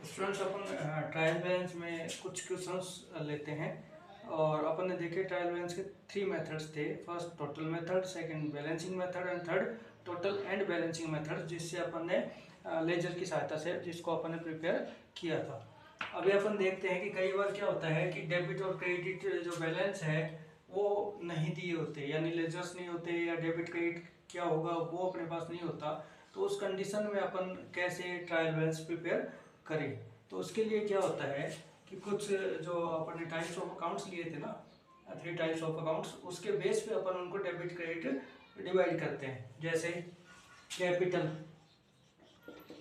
Students अपन trial balance में कुछ questions लेते हैं और अपन ने देखे ट्रायल बैलेंस के 3 मेथड्स थे। First total method, second balancing method and third total and balancing method, जिससे अपन ने लेजर की सहायता से जिसको अपन ने प्रिपेयर किया था। अभी अपन देखते हैं कि कई बार क्या होता है कि डेबिट और क्रेडिट जो बैलेंस है वो नहीं दिए होते, यानी लेजर्स नहीं होते या डेबिट क्रेडिट क्या होगा वो अपने पास नहीं होता। तो उस कंडीशन में अपन कैसे ट्रायल बैलेंस प्रिपेयर करें। तो उसके लिए क्या होता है कि कुछ जो अपन ने टाइप्स ऑफ अकाउंट्स लिए थे ना, 3 टाइप्स ऑफ अकाउंट्स, उसके बेस पे अपन उनको डेबिट क्रेडिट डिवाइड करते हैं। जैसे कैपिटल,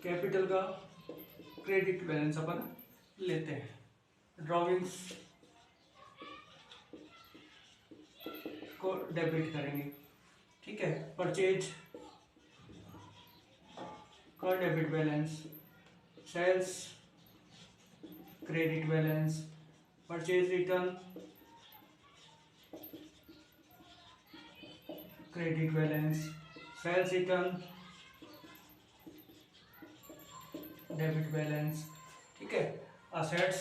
कैपिटल का क्रेडिट बैलेंस अपन लेते हैं, ड्रॉविंग्स को डेबिट करेंगे, ठीक है। परचेज का debit balance, sales credit balance, purchase return credit balance, sales return debit balance, ठीक है। असेट्स,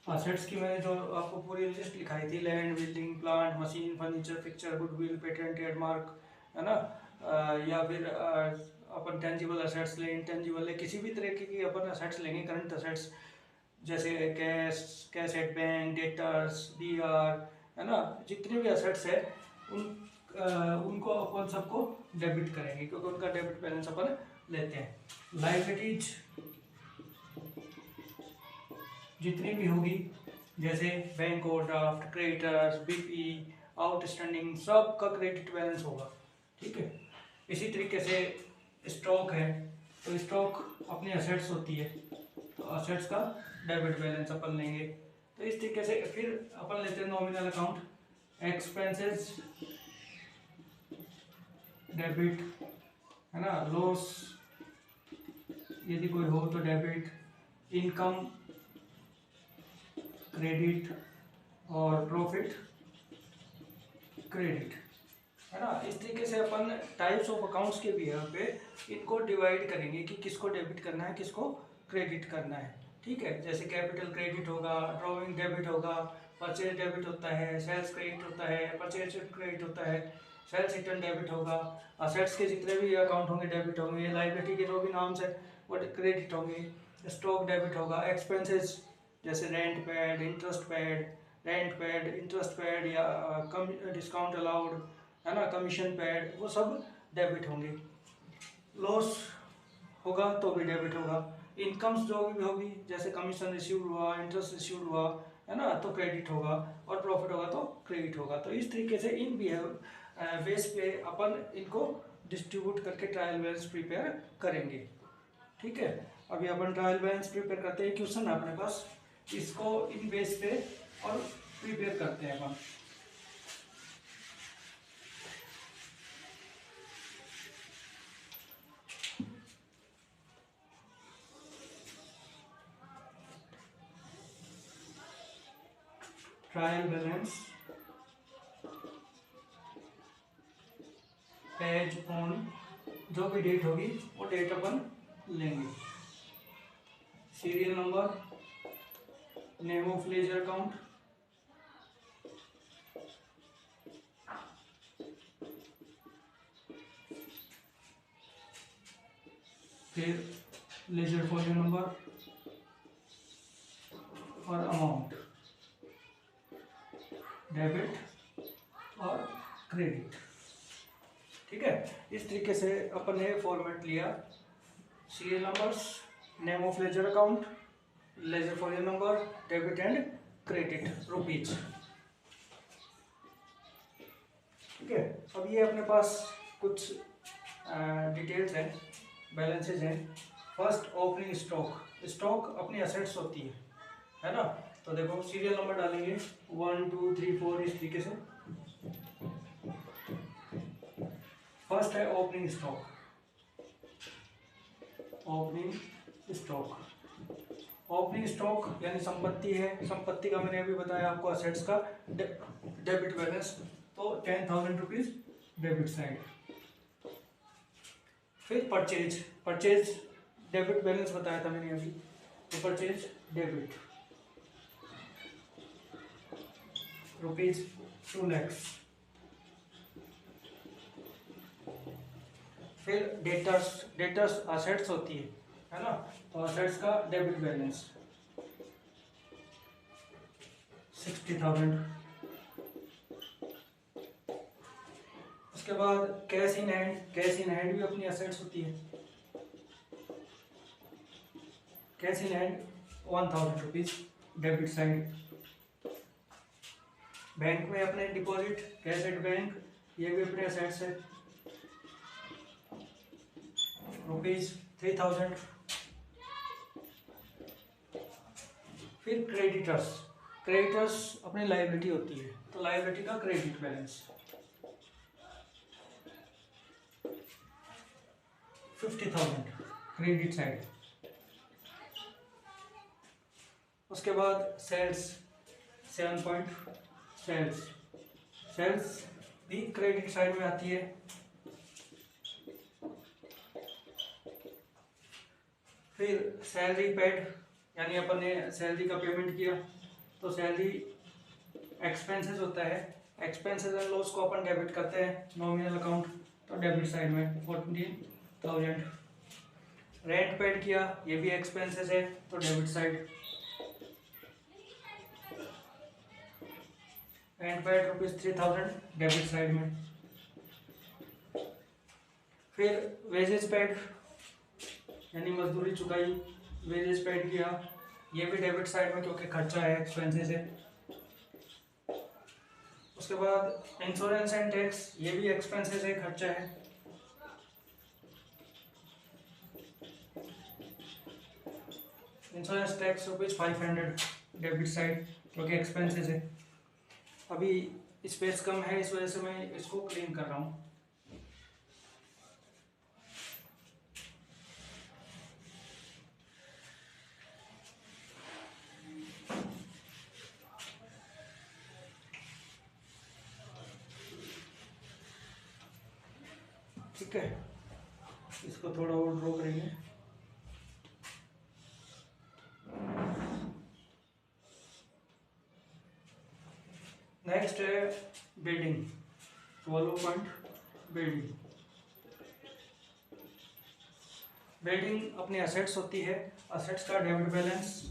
असेट्स की मैंने जो आपको पूरी लिस्ट लिखाई थी, land, building, plant, machine, furniture, fixture, goodwill, patent, trademark, है ना, या फिर अपन टेंजिबल असेट्स लें, इंटेंजिबल लें, किसी भी तरह की अपन असेट्स लेंगे, करंट असेट्स जैसे cash, cash at bank, debtors, DR, है ना, जितने भी असेट्स है उनको अपन सबको डेबिट करेंगे क्योंकि उनका डेबिट बैलेंस अपन लेते हैं। लायबिलिटीज जितनी भी होगी, जैसे bank overdraft, creditors, BP, outstanding, सब का क्रेडिट बैलेंस होगा, ठीक है। इसी तरीके से स्टॉक है, तो स्टॉक अपनी असेट्स होती है, तो असेट्स का डेबिट बैलेंस अपन लेंगे। तो इस तरीके से फिर अपन लेते हैं नॉमिनल अकाउंट, एक्सपेंसेस डेबिट, है ना, लॉस यदि कोई हो तो डेबिट, इनकम क्रेडिट और प्रॉफिट क्रेडिट, है ना। इस तरीके से अपन टाइप्स ऑफ अकाउंट्स के बिहार पे इनको डिवाइड करेंगे कि किसको डेबिट करना है, किसको क्रेडिट करना है, ठीक है। जैसे कैपिटल क्रेडिट होगा, ड्रॉइंग डेबिट होगा, परचेज डेबिट होता है, सेल्स क्रेडिट होता है, परचेज क्रेडिट होता है, सेल्स रिटर्न डेबिट होगा, असेट्स के जितने भी अकाउंट होंगे डेबिट होंगे, लायबिलिटी के जो भी नाम्स है वो क्रेडिट होंगे, स्टॉक डेबिट होगा, एक्सपेंसेस जैसे rent paid, interest paid, rent paid, interest paid या कम डिस्काउंट अलाउड, है ना, कमीशन पेड, वो सब डेबिट होंगे। लॉस होगा तो भी डेबिट होगा। इनकम्स जो भी होगी जैसे कमीशन रिसीव्ड हुआ, इंटरेस्ट रिसीव्ड हुआ, है ना, तो क्रेडिट होगा, और प्रॉफिट होगा तो क्रेडिट होगा। तो इस तरीके से इन बेस पे अपन इनको डिस्ट्रीब्यूट करके ट्रायल बैलेंस प्रिपेयर करेंगे, ठीक है। अभी अपन ट्रायल बैलेंस प्रिपेयर करते हैं, क्वेश्चन है अपने पास, इसको इन बेस पे और प्रिपेयर करते हैं अपन। ट्रायल बैलेंस पेज ऑन, जो भी डेट होगी वो डेट अपन लेंगे। Serial number, name of ledger account, फिर लेजर फोलियो नंबर और अमाउंट, डेबिट और क्रेडिट, ठीक है। इस तरीके से अपन ने फॉर्मेट लिया, serial numbers, name of ledger account, ledger folio number, debit and credit rupees, ठीक है। अब ये अपने पास कुछ डिटेल्स हैं, बैलेंसेज हैं। फर्स्ट ओपनिंग स्टॉक, स्टॉक अपनी असेट्स होती है ना। तो देखो सीरियल नंबर डालेंगे 1 2 3 4 इस तरीके से। फर्स्ट है opening stock, opening stock, opening stock यानी संपत्ति है, संपत्ति का मैंने अभी बताया आपको असेट्स का डेबिट बैलेंस, तो 10,000 रुपीज डेबिट साइड। फिर परचेज, परचेज डेबिट बैलेंस बताया था मैंने अभी, तो परचेज डेबिट ₹2 लाख। फिर डेटर्स असेट्स होती है ना, तो असेट्स का डेबिट बैलेंस 60,000। उसके बाद कैश इन हैंड भी अपनी असेट्स होती है। Cash in hand 1,000 rupees debit side. Bank में अपने डिपॉजिट कैश एट बैंक, ये भी अपने असेट्स है, ₹3,000। फिर क्रेडिटर्स अपनी लायबिलिटी होती है, तो लायबिलिटी का क्रेडिट बैलेंस 50,000 क्रेडिट साइड। उसके बाद सेल्स 7 पॉइंट सेल्स भी क्रेडिट साइड में आती है। फिर सैलरी पेड, यानी अपन ने सैलरी का पेमेंट किया, तो सैलरी एक्सपेंसेस होता है, एक्सपेंसेस एंड लॉस को अपन डेबिट करते हैं नॉमिनल अकाउंट, तो डेबिट साइड में 14,000। रेंट पेड किया, ये भी एक्सपेंसेस है, तो debit side. Rent paid ₹3,000 debit side में। फिर वेजेस पेड, यानी मजदूरी चुकाई, वेजेस पेड किया, ये भी डेबिट साइड में क्योंकि खर्चा है, एक्सपेंसेस है। उसके बाद इंश्योरेंस एंड टैक्स, ये भी एक्सपेंसेस है, खर्चा है। इंश्योरेंस टैक्स ₹500 डेबिट साइड, क्योंकि एक्सपेंसेस है। अभी स्पेस कम है, इस वजह से मैं इसको क्लीन कर रहा हूँ। ठीक है, इसको थोड़ा और ड्रॉ करेंगे। नेक्स्ट है बिल्डिंग, 12 पॉइंट बिल्डिंग अपनी असेट्स होती है, असेट्स का debit balance.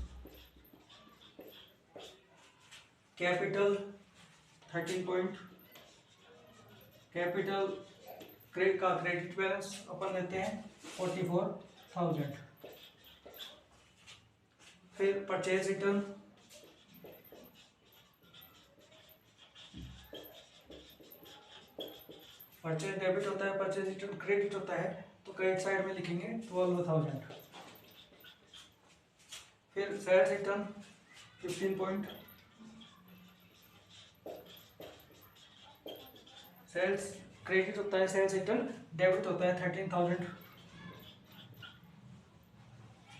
Capital 13 point, capital का क्रेडिट बैलेंस अपन लेते हैं 44,000। फिर परचेज रिटर्न, परचेज डेबिट होता है, परचेज रिटर्न क्रेडिट होता है, तो क्रेडिट साइड में लिखेंगे 12,000। फिर sales return 15 point, sales credit होता है, सेल्स रिटर्न डेबिट होता है 13,000।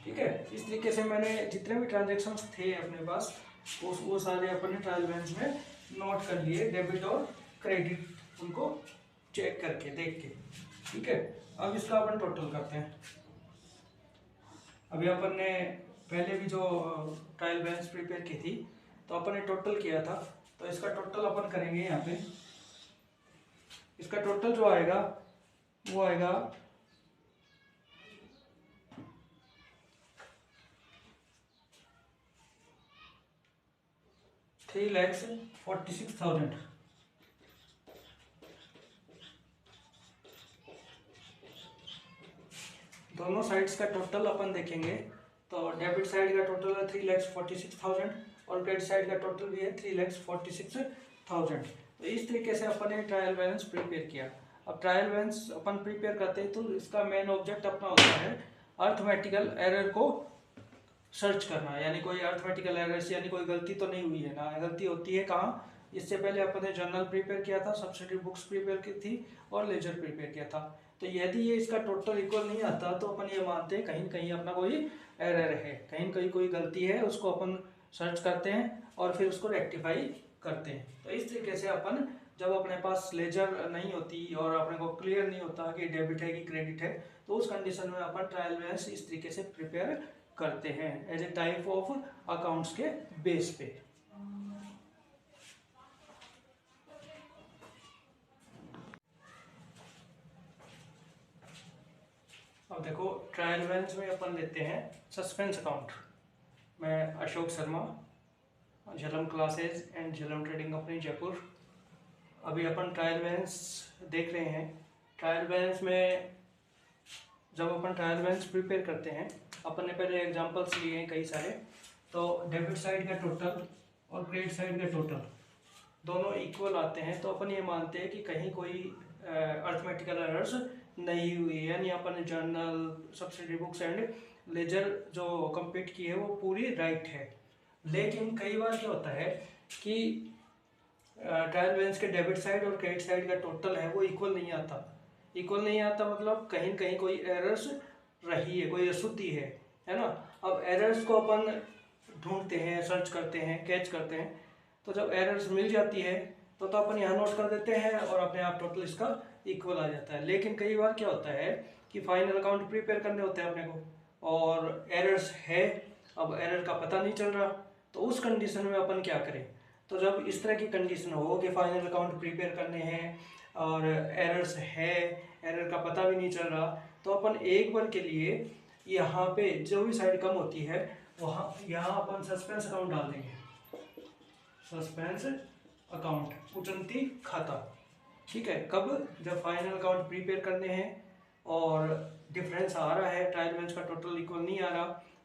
ठीक है, इस तरीके से मैंने जितने भी ट्रांजेक्शन्स थे अपने पास वो सारे अपने ट्रायल बैलेंस में नोट कर लिए, डेबिट और क्रेडिट, उनको चेक करके देख के। ठीक है, अब इसका अपन टोटल करते हैं। अभी अपन ने पहले भी जो ट्रायल बैलेंस प्रिपेयर की थी, तो अपन ने टोटल किया था, तो इसका टोटल अपन करेंगे यहाँ पे। इसका टोटल जो आएगा वो आएगा 3,46,000। दोनों साइड्स का टोटल अपन देखेंगे, तो डेबिट साइड का टोटल है 3,46,000 और क्रेडिट साइड का टोटल भी है 3,46,000। तो इस तरीके से अपन ने ट्रायल बैलेंस प्रिपेयर किया। अब ट्रायल बैलेंस अपन प्रिपेयर करते हैं, तो इसका मेन ऑब्जेक्ट अपना होता है अर्थमेटिकल एरर को सर्च करना, यानी कोई अर्थमेटिकल एरर, यानी कोई गलती तो नहीं हुई है ना। गलती होती है कहाँ, इससे पहले अपन ने जर्नल प्रिपेयर किया था, सब्सिडी बुक्स प्रिपेयर की थी और लेजर प्रिपेयर किया था। तो यदि ये इसका टोटल इक्वल नहीं आता, तो अपन ये मानते हैं कहीं कहीं अपना कोई एरर है, कहीं कहीं कोई गलती है, उसको अपन सर्च करते हैं और फिर उसको रेक्टिफाई करते हैं। तो इस तरीके से अपन जब अपने पास लेजर नहीं होती और अपने को क्लियर नहीं होता कि डेबिट है कि क्रेडिट है, तो उस कंडीशन में अपन ट्रायल बैलेंस इस तरीके से प्रिपेयर करते हैं as a type of accounts के बेस पे। अब देखो ट्रायल बैलेंस में अपन लेते हैं सस्पेंस अकाउंट। मैं Ashok Sharma, Jhalam classes and Jhalam trading company Jaipur. अभी अपन ट्रायल बैलेंस देख रहे हैं। ट्रायल बैलेंस में जब अपन ट्रायल बैलेंस प्रिपेयर करते हैं, अपन ने पहले एग्जांपल्स लिए हैं कई सारे। तो डेबिट साइड का टोटल और क्रेडिट साइड का टोटल दोनों इक्वल आते हैं, तो अपन ये मानते हैं कि कहीं कोई अर्थमेटिकल एरर्स नहीं हुई, यानी अपन journal, subsidy books and ledger जो कंप्लीट की है वो पूरी राइट है। लेकिन कई बार क्या होता है कि ट्रायल बैलेंस के डेबिट साइड और क्रेडिट साइड का टोटल है वो इक्वल नहीं आता। इक्वल नहीं आता मतलब कहीं कहीं कोई एरर्स रही है, कोई अशुद्धि है ना। अब एरर्स को अपन ढूंढते हैं, सर्च करते हैं, कैच करते हैं। तो जब एरर्स मिल जाती है तो अपन यहाँ नोट कर देते हैं और अपने आप टोटल इसका इक्वल आ जाता है। लेकिन कई बार क्या होता है कि फाइनल अकाउंट प्रिपेयर करने होते हैं अपने को और एरर्स है, अब एरर का पता नहीं चल रहा, तो उस कंडीशन में अपन क्या करें। तो जब इस तरह की कंडीशन हो कि फाइनल अकाउंट प्रिपेयर करने हैं और एरर्स है, एरर का पता भी नहीं चल रहा, तो अपन एक बार के लिए यहाँ पे जो भी साइड कम होती है वहाँ यहाँ अपन सस्पेंस अकाउंट डाल देंगे। सस्पेंस अकाउंट, कुचंती खाता। ठीक है, कब? जब फाइनल अकाउंट प्रिपेयर करने हैं और डिफरेंस आ रहा है, ट्रायल बैलेंस का टोटल इक्वल नहीं आ रहा,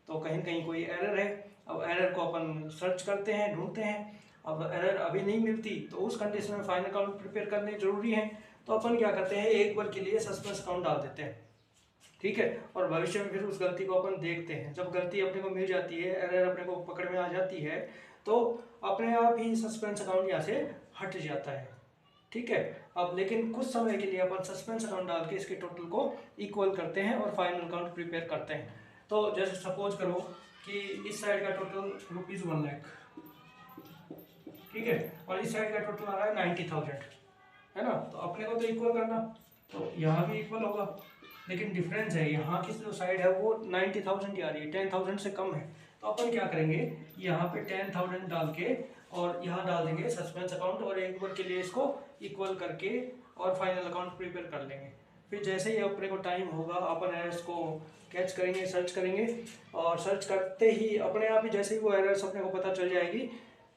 तो कहीं कहीं कोई एरर है। अब एरर को अपन सर्च करते हैं, ढूंढते हैं। अब एरर अभी नहीं मिलती तो उस कंडीशन में फाइनल अकाउंट प्रिपेयर करने जरूरी है, तो अपन क्या करते हैं, एक बार के लिए सस्पेंस अकाउंट डाल देते हैं। ठीक है, और भविष्य में फिर उस गलती को अपन देखते हैं। जब गलती अपने को मिल जाती है, एरर अपने को पकड़ में आ जाती है, तो अपने आप ही सस्पेंस अकाउंट यहाँ से हट जाता है। ठीक है, अब लेकिन कुछ समय के लिए अपन सस्पेंस अकाउंट डाल के इसके टोटल को इक्वल करते हैं और फाइनल अकाउंट प्रिपेयर करते हैं। तो जैसे सपोज करो कि इस साइड का टोटल ₹1 लाख, ठीक है, और इस साइड का टोटल आ रहा है 90,000, है ना। तो अपने को तो इक्वल करना, तो यहाँ भी इक्वल होगा, लेकिन डिफरेंस है, यहाँ की जो साइड है वो 90,000 की आ रही है, 10,000 से कम है। तो अपन क्या करेंगे, यहाँ पे 10,000 डाल के और यहाँ डाल देंगे सस्पेंस अकाउंट और एक बार के लिए इसको इक्वल करके और फाइनल अकाउंट प्रिपेयर कर लेंगे। फिर जैसे ही अपने को टाइम होगा अपन एरर्स को कैच करेंगे, सर्च करेंगे, और सर्च करते ही अपने आप ही जैसे ही वो एरर्स अपने को पता चल जाएगी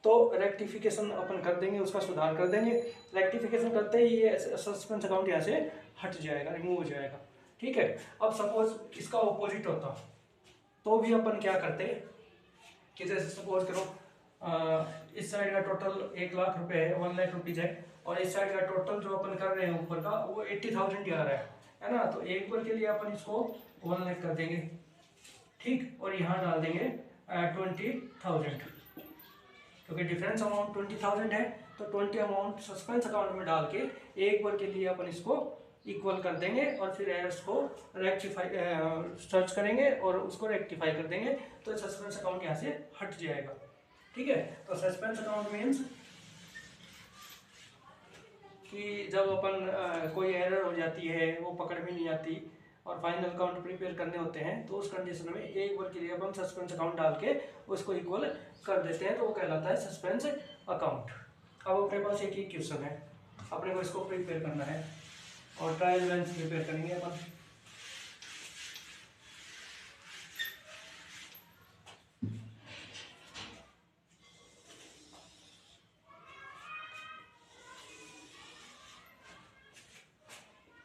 तो रेक्टिफिकेशन अपन कर देंगे, उसका सुधार कर देंगे। रेक्टिफिकेशन करते ही ये सस्पेंस अकाउंट यहाँ से हट जाएगा, रिमूव हो जाएगा। ठीक है, अब सपोज इसका ऑपोजिट होता तो भी अपन क्या करते कि जैसे सपोज करो इस साइड का टोटल 1 लाख रुपए है, 1 लाख रुपीज है, और इस साइड का टोटल जो अपन कर रहे हैं ऊपर का वो 80,000 ही आ रहा है ना। तो एक बार के लिए अपन इसको 1 लाख कर देंगे, ठीक, और यहाँ डाल देंगे 20,000, क्योंकि डिफरेंस अमाउंट 20,000 है, तो 20 अमाउंट सस्पेंस अकाउंट में डाल के एक बार के लिए अपन इसको इक्वल कर देंगे और फिर एरर्स को रेक्टिफाई सर्च करेंगे और उसको रेक्टिफाई कर देंगे, तो सस्पेंस अकाउंट यहाँ से हट जाएगा। ठीक है, तो सस्पेंस अकाउंट मीन्स कि जब अपन कोई एरर हो जाती है, वो पकड़ में नहीं आती और फाइनल अकाउंट प्रिपेयर करने होते हैं, तो उस कंडीशन में एक बार के लिए अपन सस्पेंस अकाउंट डाल के उसको इक्वल कर देते हैं, तो वो कहलाता है सस्पेंस अकाउंट। अब अपने पास एक ही क्वेश्चन है, अपने को इसको प्रिपेयर करना है और ट्रायल बैलेंस प्रिपेयर करेंगे अपन।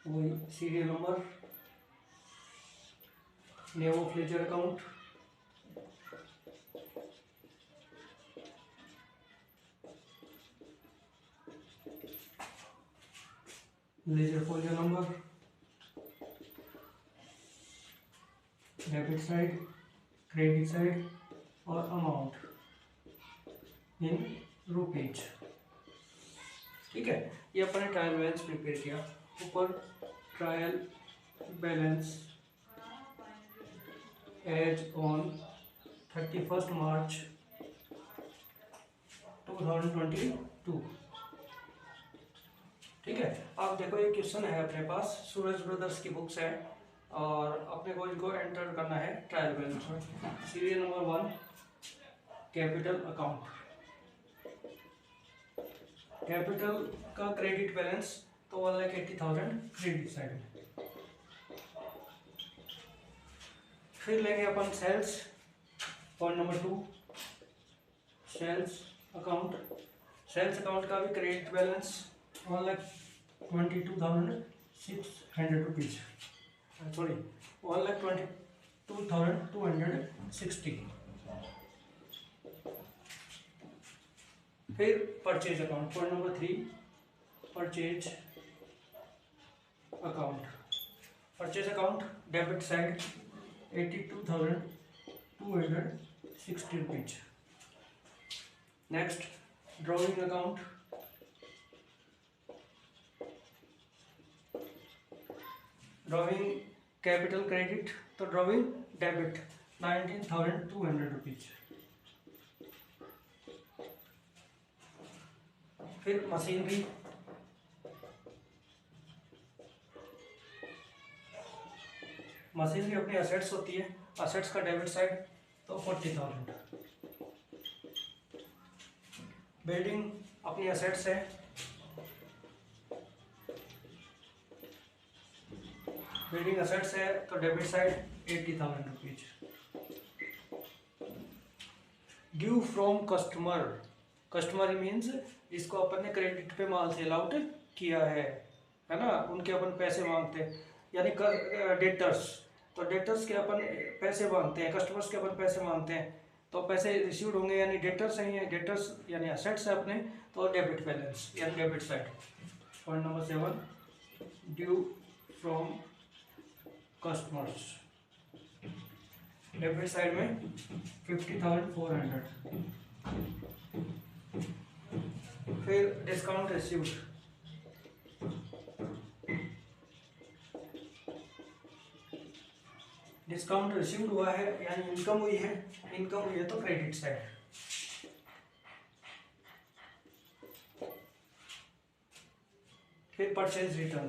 वही serial number, name of ledger account, ledger folio number, debit side, credit side और अमाउंट इन रुपीज। ठीक है, ये अपने ट्रायल बैलेंस प्रिपेयर किया। ऊपर ट्रायल बैलेंस एज ऑन 31 मार्च 2022, ठीक है। अब देखो ये क्वेश्चन है अपने पास, सूरज ब्रदर्स की बुक्स है और अपने को इनको एंटर करना है ट्रायल बैलेंस में। Serial number 1 capital account. Capital का क्रेडिट बैलेंस तो 1,80,000 क्रेडिट साइड में। फिर लेंगे अपन sales, point number 2 sales account. Sales account का भी क्रेडिट बैलेंस 1,22,600 रुपीज, सॉरी 1,22,260। फिर purchase account, point number 3 purchase account. Purchase account debit side 82,260 rupees. Next drawing account, drawing capital credit तो drawing debit 19,200 rupees. फिर machinery, machinery अपनी assets होती है, assets का debit side तो 40,000। बिल्डिंग अपनी assets है, बिल्डिंग असेट्स है तो debit side 80,000 rupees. Due from customer, customer means जिसको अपन ने क्रेडिट पे माल सेल आउट किया है ना, उनके अपन पैसे मांगते हैं, यानी डेटर्स, तो डेटर्स के अपन पैसे मांगते हैं, कस्टमर्स के अपन पैसे मांगते हैं, तो पैसे रिसीव्ड होंगे यानी डेटर्स हैं, डेटर्स यानी असेट्स है अपने, तो डेबिट बैलेंस यानी debit side. Point number 7 due from customers, debit side में 50,400। फिर डिस्काउंट रिसीव्ड, डिस्काउंट रिसीव्ड हुआ है यानी इनकम हुई है, इनकम हुई है तो क्रेडिट साइड। फिर परचेज रिटर्न,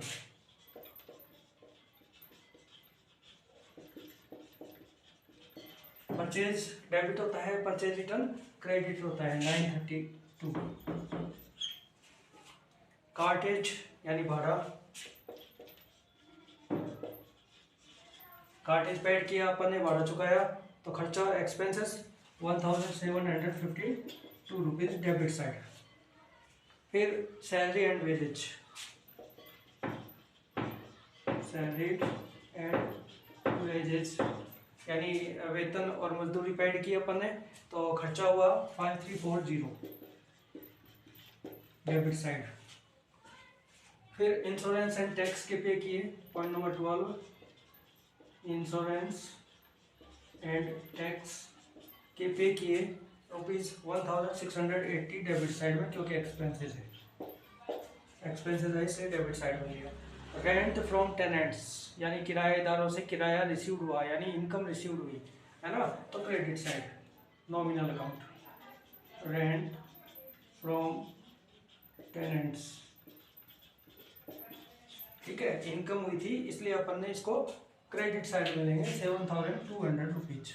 परचेज डेबिट होता है, परचेज रिटर्न क्रेडिट होता है 932। कार्टेज यानी भाड़ा, कार्टेज पेड किया अपन ने, भाड़ा चुकाया तो खर्चा एक्सपेंसेस 1,752 रुपीज डेबिट साइड। फिर salary and wages, salary and wages यानी वेतन और मजदूरी पेड की अपन ने, तो खर्चा हुआ 5340 डेबिट साइड। फिर इंश्योरेंस एंड टैक्स के पे किए, point number 12 insurance and tax के पे किए ₹1,680 डेबिट साइड में, क्योंकि एक्सपेंसेस है, एक्सपेंसेस है इसलिए डेबिट साइड में लिया। रेंट फ्रॉम टेनेंट्स यानी किराएदारों से किराया रिसीव्ड हुआ यानी इनकम रिसीव्ड हुई है ना, तो credit side. Nominal account rent from tenants, ठीक है, इनकम हुई थी इसलिए अपन ने इसको क्रेडिट साइड में लेंगे 7,200 rupees.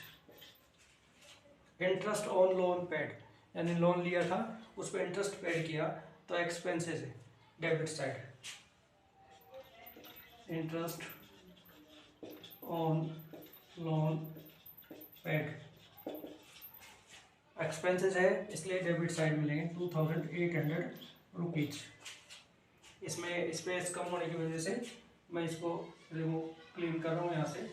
Interest on loan paid यानी लोन लिया था उस पर इंटरेस्ट पेड किया तो एक्सपेंसेस है debit side. Interest on loan paid expenses है इसलिए डेबिट साइड में लेंगे 2,800 रुपीज। इसमें स्पेस कम होने की वजह से मैं इसको रिमूव क्लीन कर रहा हूँ यहाँ से।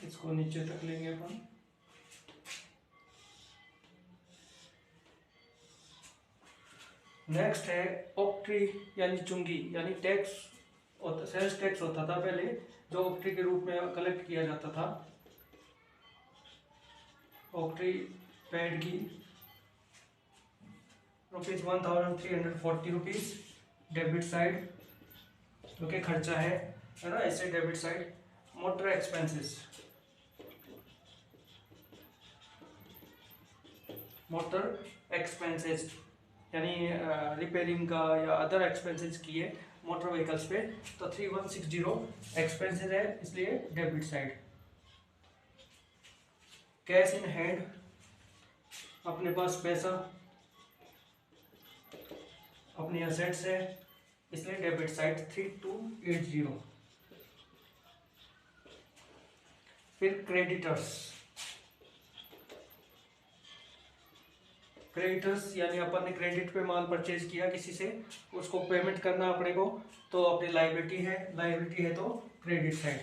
इसको नीचे तक लेंगे अपन। नेक्स्ट है ऑक्ट्री यानी चुंगी यानी टैक्स होता, सेल्स टैक्स होता था पहले जो ऑक्ट्री के रूप में कलेक्ट किया जाता था। ऑक्ट्री पेड की ₹1340 डेबिट साइड, क्योंकि खर्चा है ना, ऐसे debit side. Motor expenses, motor expenses यानी रिपेयरिंग का या अदर एक्सपेंसेस किए मोटर व्हीकल्स पे, तो 3160 एक्सपेंसेस है, इसलिए debit side. Cash in hand, अपने पास पैसा, अपनी असेट्स है, इसलिए डेबिट साइड 3280। फिर क्रेडिटर्स, क्रेडिटर्स यानी अपन ने क्रेडिट पे माल परचेज किया किसी से, उसको पेमेंट करना अपने को, तो अपनी लाइबिलिटी है, लाइबिलिटी है तो credit side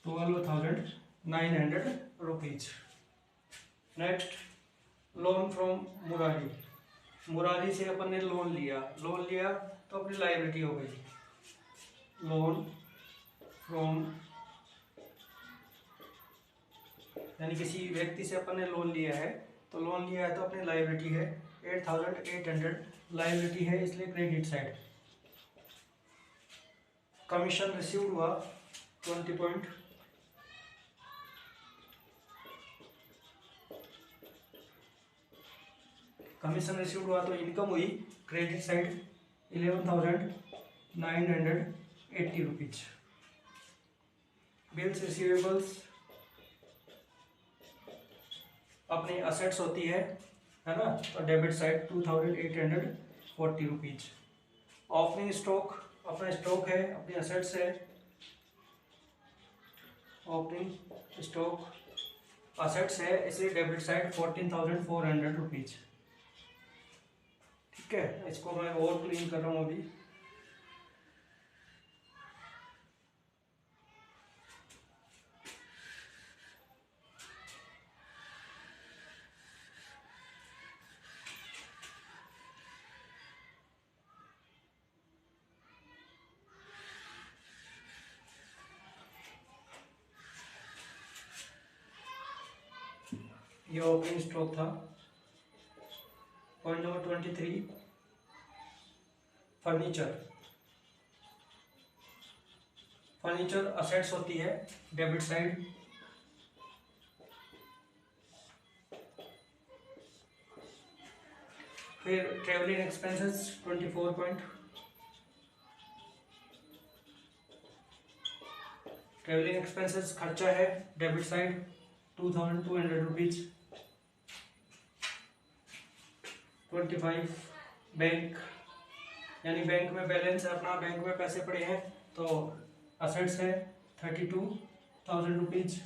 12,900 next, loan from Murari, Murari से अपन ने लोन लिया, लोन लिया तो अपनी लाइबिलिटी हो गई। लोन फ्रॉम यानी किसी व्यक्ति से अपन ने लोन लिया है, तो लोन लिया है तो अपनी लाइबिलिटी है 8,800 लाइबिलिटी है, इसलिए क्रेडिट साइड। कमीशन रिसीव्ड हुआ 20 पॉइंट, कमीशन रिसीव्ड हुआ तो इनकम हुई credit side 11,980 rupees. Bills receivables अपनी असेट्स होती है ना, तो debit side 2,840 rupees. Opening stock, अपना स्टॉक है, अपनी असेट्स है, ओपनिंग स्टॉक असेट्स है, इसलिए डेबिट साइड 14,400 रुपीज। ठीक है, इसको मैं और क्लीन कर रहा हूँ अभी। ये ओपनिंग स्टॉक था। Point number 23, furniture, furniture assets होती है, डेबिट साइड। फिर travelling expenses 24 point, travelling expenses खर्चा है, डेबिट साइड 2,200 रुपीज। 25 बैंक यानी बैंक में बैलेंस है अपना, बैंक में पैसे पड़े हैं, तो असेट्स है 32,000 रुपीज।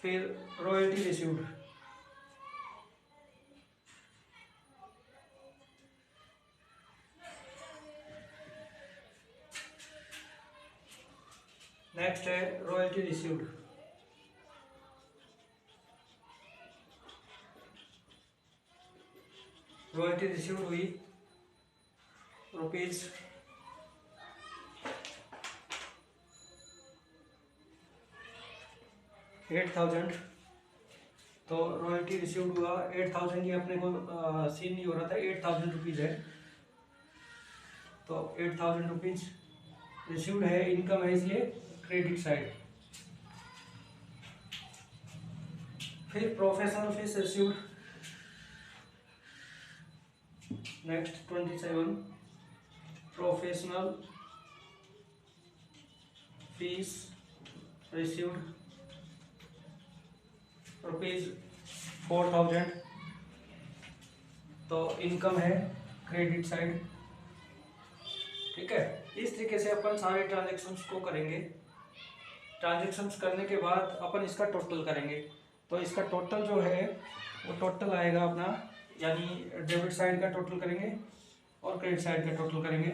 फिर रॉयल्टी रिसीव्ड, नेक्स्ट है रॉयल्टी रिसीव्ड, रॉयल्टी रिसीव्ड हुई रुपीज 8,000। तो रॉयल्टी रिसीव्ड हुआ 8,000, ये अपने को सीन नहीं हो रहा था, 8,000 रुपीज है, तो 8,000 रुपीज रिसीव्ड है, इनकम है, इसलिए क्रेडिट साइड। फिर professional fees received, next 27, professional fees received ₹4,000, तो इनकम है क्रेडिट साइड। ठीक है, इस तरीके से अपन सारे ट्रांजेक्शन्स को करेंगे। ट्रांजेक्शन्स करने के बाद अपन इसका टोटल करेंगे, तो इसका टोटल जो है वो टोटल आएगा अपना, यानी डेबिट साइड का टोटल करेंगे और क्रेडिट साइड का टोटल करेंगे।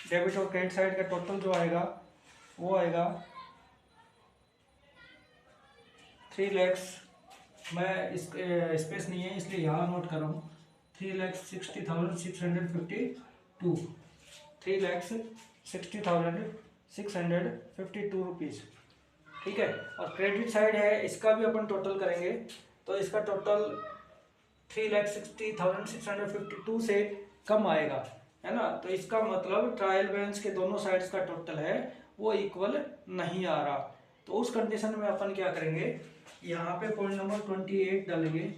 डेबिट और क्रेडिट साइड का टोटल जो आएगा वो आएगा 3 लाख, मैं इस स्पेस नहीं है इसलिए यहाँ नोट कर रहा हूँ, 3,60,652, 3,60,652 रुपीज़। ठीक है, और क्रेडिट साइड है, इसका भी अपन टोटल करेंगे, तो इसका टोटल 3,60,652 से कम आएगा, है ना। तो इसका मतलब ट्रायल बैलेंस के दोनों साइड्स का टोटल है वो इक्वल नहीं आ रहा। तो उस कंडीशन में अपन क्या करेंगे, यहाँ पे पॉइंट नंबर 28 डालेंगे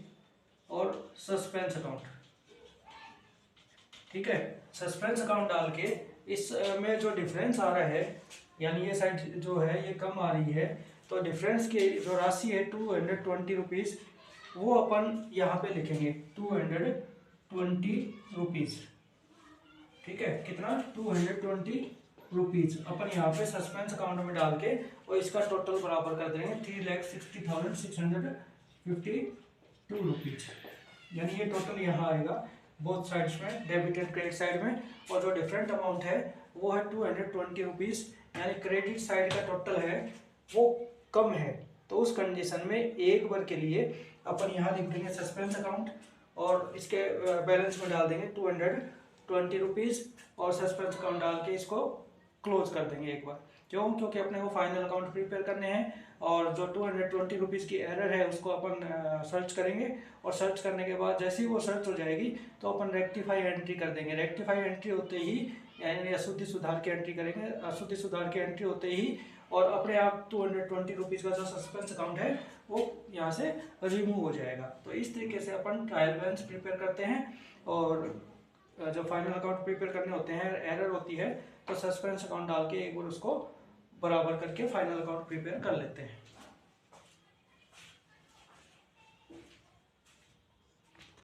और सस्पेंस अकाउंट, ठीक है। सस्पेंस अकाउंट डाल के इस में जो डिफरेंस आ रहा है, यानी ये साइड जो है ये कम आ रही है, तो डिफरेंस की जो राशि है 220 रुपीज़, वो अपन यहाँ पे लिखेंगे 220 रुपीज़, ठीक है। कितना, 220 रुपीज़ अपन यहाँ पे सस्पेंस अकाउंट में डाल के और इसका टोटल बराबर कर देंगे 3,60,652 रुपीज़, यानी ये टोटल यहाँ आएगा बोथ साइड्स में, डेबिट एंड क्रेडिट साइड में। और जो डिफरेंट अमाउंट है वो है 220 रुपीज़, यानी क्रेडिट साइड का टोटल है वो कम है। तो उस कंडीशन में एक बार के लिए अपन यहाँ लिख देंगे सस्पेंस अकाउंट और इसके बैलेंस में डाल देंगे 220 रुपीज़ और सस्पेंस अकाउंट डाल के इसको क्लोज कर देंगे एक बार। क्यों, क्योंकि अपने को फाइनल अकाउंट प्रिपेयर करने हैं और जो 220 रुपीज़ की एरर है उसको अपन सर्च करेंगे और सर्च करने के बाद जैसे ही वो सर्च हो जाएगी तो अपन रेक्टिफाई एंट्री कर देंगे। रेक्टिफाई एंट्री होते ही, यानी अशुद्धि सुधार की एंट्री करेंगे, अशुद्धि सुधार की एंट्री होते ही और अपने आप 220 रुपीज़ का जो सस्पेंस अकाउंट है वो यहाँ से रिमूव हो जाएगा। तो इस तरीके से अपन ट्रायल बैलेंस प्रिपेयर करते हैं और जो फाइनल अकाउंट प्रिपेयर करने होते हैं, एरर होती है तो सस्पेंस अकाउंट डाल के एक बार उसको बराबर करके फाइनल अकाउंट प्रिपेयर कर लेते हैं।